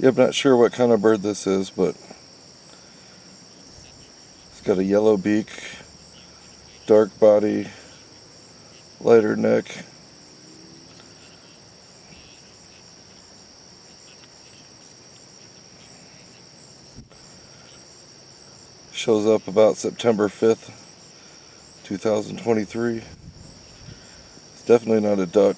Yeah, I'm not sure what kind of bird this is, but it's got a yellow beak, dark body, lighter neck. Shows up about September 5th, 2023. It's definitely not a duck.